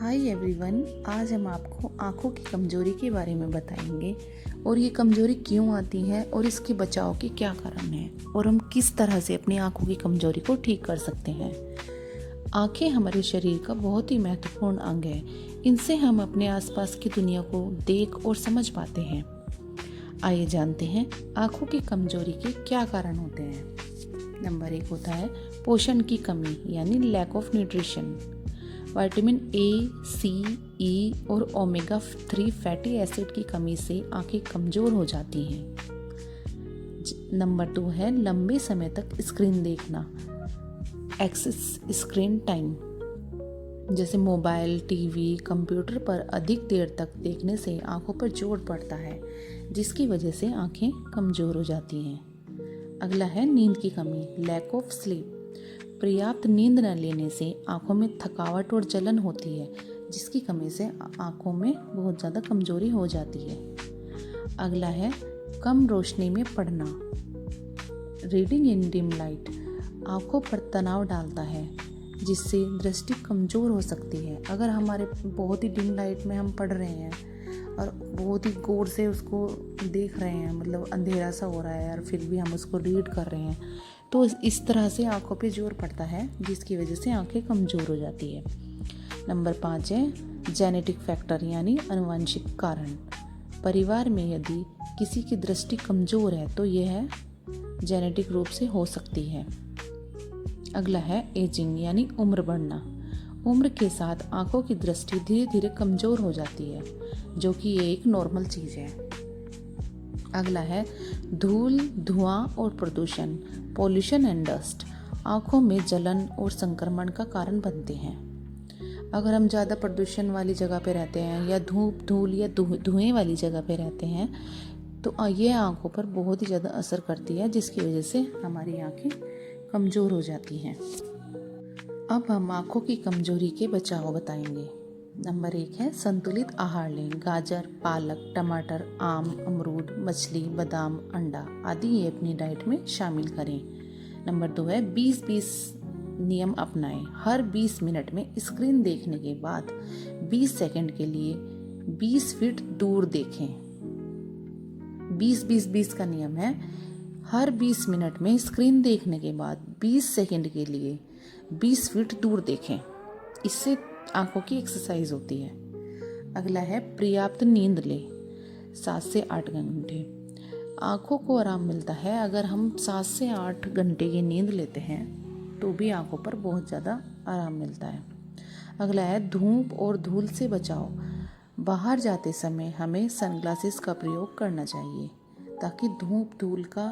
Hi everyone, आज हम आपको आँखों की कमजोरी के बारे में बताएंगे और ये कमजोरी क्यों आती है और इसके बचाव के क्या कारण हैं और हम किस तरह से अपनी आँखों की कमजोरी को ठीक कर सकते हैं। आँखें हमारे शरीर का बहुत ही महत्वपूर्ण अंग है। इनसे हम अपने आसपास की दुनिया को देख और समझ पाते हैं। आइए जानते हैं आँखों की कमजोरी के क्या कारण होते हैं। नंबर 1 होता है पोषण की कमी यानी lack of nutrition. Vitamin A, C, E और ओमेगा 3 फैटी एसिड की कमी से आंखें कमजोर हो जाती हैं। नंबर 2 है लंबे समय तक स्क्रीन देखना, एक्सेस स्क्रीन टाइम। जैसे मोबाइल, टीवी, कंप्यूटर पर अधिक देर तक देखने से आंखों पर जोर पड़ता है, जिसकी वजह से आंखें कमजोर हो जाती हैं। अगला है नींद की कमी, लैक ऑफ स्लीप। पर्याप्त नींद न लेने से आंखों में थकावट और जलन होती है, जिसकी कमी से आंखों में बहुत ज़्यादा कमजोरी हो जाती है। अगला है कम रोशनी में पढ़ना, रीडिंग इन डिम लाइट। आंखों पर तनाव डालता है, जिससे दृष्टि कमजोर हो सकती है। अगर हमारे बहुत ही डिम लाइट में हम पढ़ रहे हैं और बहुत ही गौर से उसको देख रहे हैं, मतलब अंधेरा सा हो रहा है और फिर भी हम उसको रीड कर रहे हैं, तो इस तरह से आंखों पे जोर पड़ता है, जिसकी वजह से आंखें कमज़ोर हो जाती है। नंबर 5 है जेनेटिक फैक्टर यानी आनुवंशिक कारण। परिवार में यदि किसी की दृष्टि कमज़ोर है तो यह जेनेटिक रूप से हो सकती है। अगला है एजिंग यानी उम्र बढ़ना। उम्र के साथ आंखों की दृष्टि धीरे धीरे कमज़ोर हो जाती है, जो कि ये एक नॉर्मल चीज़ है। अगला है धूल, धुआं और प्रदूषण, पॉल्यूशन एंड डस्ट। आँखों में जलन और संक्रमण का कारण बनते हैं। अगर हम ज़्यादा प्रदूषण वाली जगह पे रहते हैं या धूल या धुएं वाली जगह पे रहते हैं तो ये आँखों पर बहुत ही ज़्यादा असर करती है, जिसकी वजह से हमारी आँखें कमज़ोर हो जाती हैं। अब हम आँखों की कमज़ोरी के बचाव बताएंगे। नंबर 1 है संतुलित आहार लें। गाजर, पालक, टमाटर, आम, अमरूद, मछली, बादाम, अंडा आदि ये अपनी डाइट में शामिल करें। नंबर 2 है 20-20 नियम अपनाएं। हर 20 मिनट में स्क्रीन देखने के बाद 20 सेकंड के लिए 20 फीट दूर देखें। 20-20-20 का नियम है, हर 20 मिनट में स्क्रीन देखने के बाद 20 सेकंड के लिए 20 फीट दूर देखें। इससे आंखों की एक्सरसाइज होती है। अगला है पर्याप्त नींद ले, 7 से 8 घंटे। आंखों को आराम मिलता है अगर हम 7 से 8 घंटे की नींद लेते हैं, तो भी आंखों पर बहुत ज़्यादा आराम मिलता है। अगला है धूप और धूल से बचाओ। बाहर जाते समय हमें सनग्लासेस का प्रयोग करना चाहिए, ताकि धूप धूल का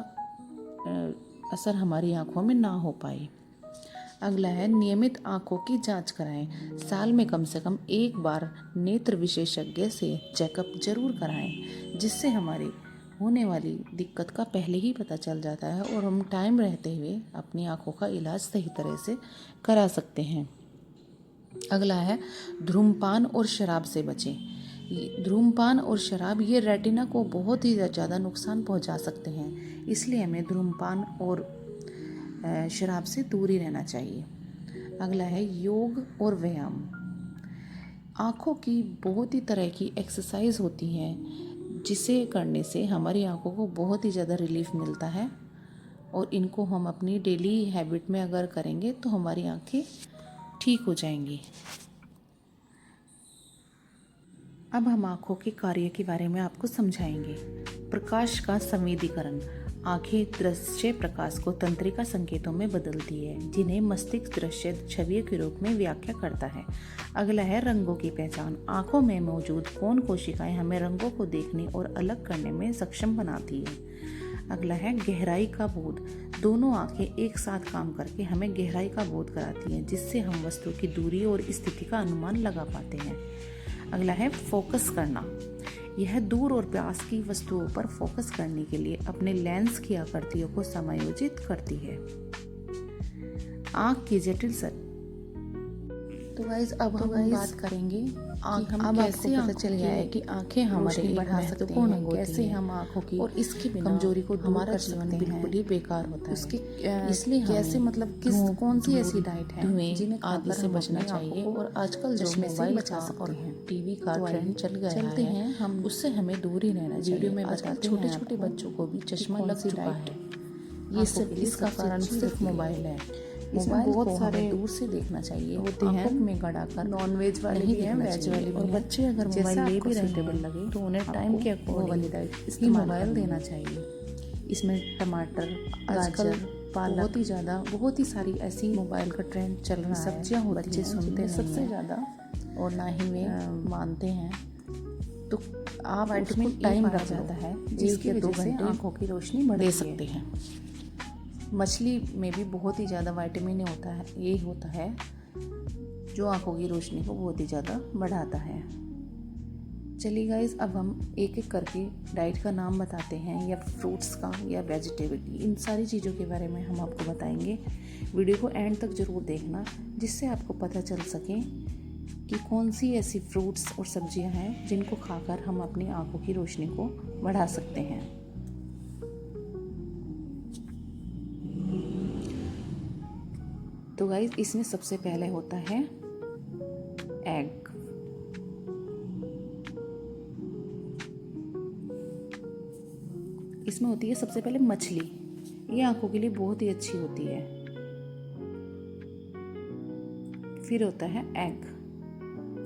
असर हमारी आंखों में ना हो पाए। अगला है नियमित आंखों की जांच कराएं। साल में कम से कम एक बार नेत्र विशेषज्ञ से चेकअप जरूर कराएं, जिससे हमारी होने वाली दिक्कत का पहले ही पता चल जाता है और हम टाइम रहते हुए अपनी आंखों का इलाज सही तरह से करा सकते हैं। अगला है धूम्रपान और शराब से बचें। धूम्रपान और शराब ये रेटिना को बहुत ही ज़्यादा नुकसान पहुंचा सकते हैं, इसलिए हमें धूम्रपान और शराब से दूर ही रहना चाहिए। अगला है योग और व्यायाम। आँखों की बहुत ही तरह की एक्सरसाइज होती हैं, जिसे करने से हमारी आँखों को बहुत ही ज़्यादा रिलीफ मिलता है और इनको हम अपनी डेली हैबिट में अगर करेंगे तो हमारी आँखें ठीक हो जाएंगी। अब हम आँखों के कार्य के बारे में आपको समझाएंगे। प्रकाश का संवेदीकरण। आँखें दृश्य प्रकाश को तंत्रिका संकेतों में बदलती है, जिन्हें मस्तिष्क दृश्य छवियों के रूप में व्याख्या करता है। अगला है रंगों की पहचान। आँखों में मौजूद कौन कोशिकाएं हमें रंगों को देखने और अलग करने में सक्षम बनाती है। अगला है गहराई का बोध। दोनों आँखें एक साथ काम करके हमें गहराई का बोध कराती हैं, जिससे हम वस्तु की दूरी और स्थिति का अनुमान लगा पाते हैं। अगला है फोकस करना। यह दूर और पास की वस्तुओं पर फोकस करने के लिए अपने लेंस की आकृतियों को समायोजित करती है। आँख की जटिल तो गाइस अब हम बात करेंगे कि हम कैसे पता चल गया है कि आंखें हमारे बढ़ा सकती हैं, कैसे हम आंखों की और इसके बिना कमजोरी को हमारा जीवन बिल्कुल ही बेकार होता है। उसके इसलिए कैसे मतलब कौन सी ऐसी डाइट है जिन्हें आदि से बचना चाहिए। और आजकल जो मोबाइल का और टीवी का ट्रेंड चल गया है हम उससे हमें दूर ही रहना चाहिए। वीडियो में बताते हैं छोटे छोटे बच्चों को भी चश्मा लग चुका है। ये सब इसका कारण सिर्फ मोबाइल है। इसमें बहुत सारे दूर से देखना चाहिए होते हैं में गड़ाकर नॉन वेज वाले भी हैं, वेज वाले भी। और बच्चे अगर मोबाइल ले भी रहे हैं तो उन्हें टाइम के अकॉर्डिंग ही मोबाइल देना चाहिए। इसमें टमाटर, गाजर, पालक बहुत ही सारी ऐसी मोबाइल का ट्रेंड चल रहा है। सब्जियां होती हैं, सुनते सबसे ज़्यादा और ना ही वे मानते हैं। तो आप विटामिन टाइम रख जाता है जिसकी वजह से आंखों की रोशनी बढ़ सकते हैं। मछली में भी बहुत ही ज़्यादा विटामिन होता है, ये होता है जो आंखों की रोशनी को बहुत ही ज़्यादा बढ़ाता है। चलिए गाइस, अब हम एक एक करके डाइट का नाम बताते हैं, या फ्रूट्स का या वेजिटेबल, इन सारी चीज़ों के बारे में हम आपको बताएंगे। वीडियो को एंड तक ज़रूर देखना जिससे आपको पता चल सके कि कौन सी ऐसी फ्रूट्स और सब्जियां हैं जिनको खाकर हम अपनी आंखों की रोशनी को बढ़ा सकते हैं। तो गाइस, इसमें सबसे पहले होता है एग। इसमें होती है सबसे पहले मछली, ये आंखों के लिए बहुत ही अच्छी होती है। फिर होता है एग।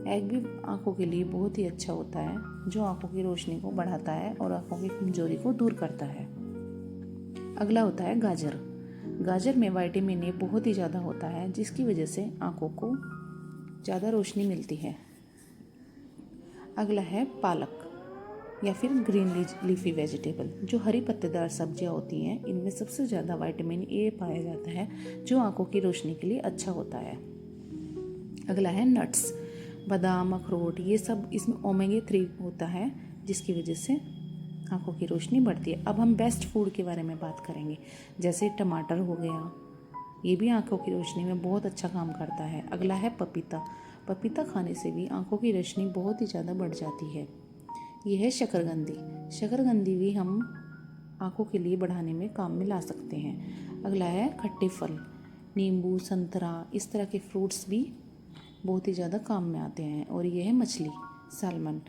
एग भी आंखों के लिए बहुत ही अच्छा होता है, जो आंखों की रोशनी को बढ़ाता है और आंखों की कमजोरी को दूर करता है। अगला होता है गाजर। गाजर में विटामिन ए बहुत ही ज़्यादा होता है, जिसकी वजह से आंखों को ज़्यादा रोशनी मिलती है। अगला है पालक या फिर ग्रीन लीफी वेजिटेबल, जो हरी पत्तेदार सब्जियां होती हैं। इनमें सबसे ज़्यादा विटामिन ए पाया जाता है, जो आंखों की रोशनी के लिए अच्छा होता है। अगला है नट्स, बादाम, अखरोट, ये सब इसमें ओमेगा 3 होता है, जिसकी वजह से आंखों की रोशनी बढ़ती है। अब हम बेस्ट फूड के बारे में बात करेंगे, जैसे टमाटर हो गया, ये भी आंखों की रोशनी में बहुत अच्छा काम करता है। अगला है पपीता। पपीता खाने से भी आंखों की रोशनी बहुत ही ज़्यादा बढ़ जाती है। यह है शकरकंदी। शकरकंदी भी हम आंखों के लिए बढ़ाने में काम में ला सकते हैं। अगला है खट्टे फल, नींबू, संतरा, इस तरह के फ्रूट्स भी बहुत ही ज़्यादा काम में आते हैं। और यह है मछली, सैल्मन।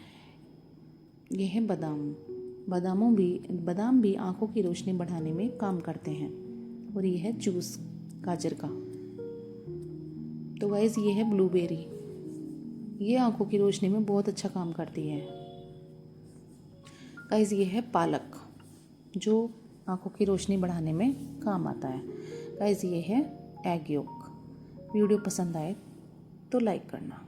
यह है बादाम। बादाम भी आंखों की रोशनी बढ़ाने में काम करते हैं। और यह है जूस गाजर का। तो गाइस, ये है ब्लूबेरी, ये आंखों की रोशनी में बहुत अच्छा काम करती है। गाइस, ये है पालक, जो आंखों की रोशनी बढ़ाने में काम आता है। गाइस, ये है एग योक। वीडियो पसंद आए तो लाइक करना।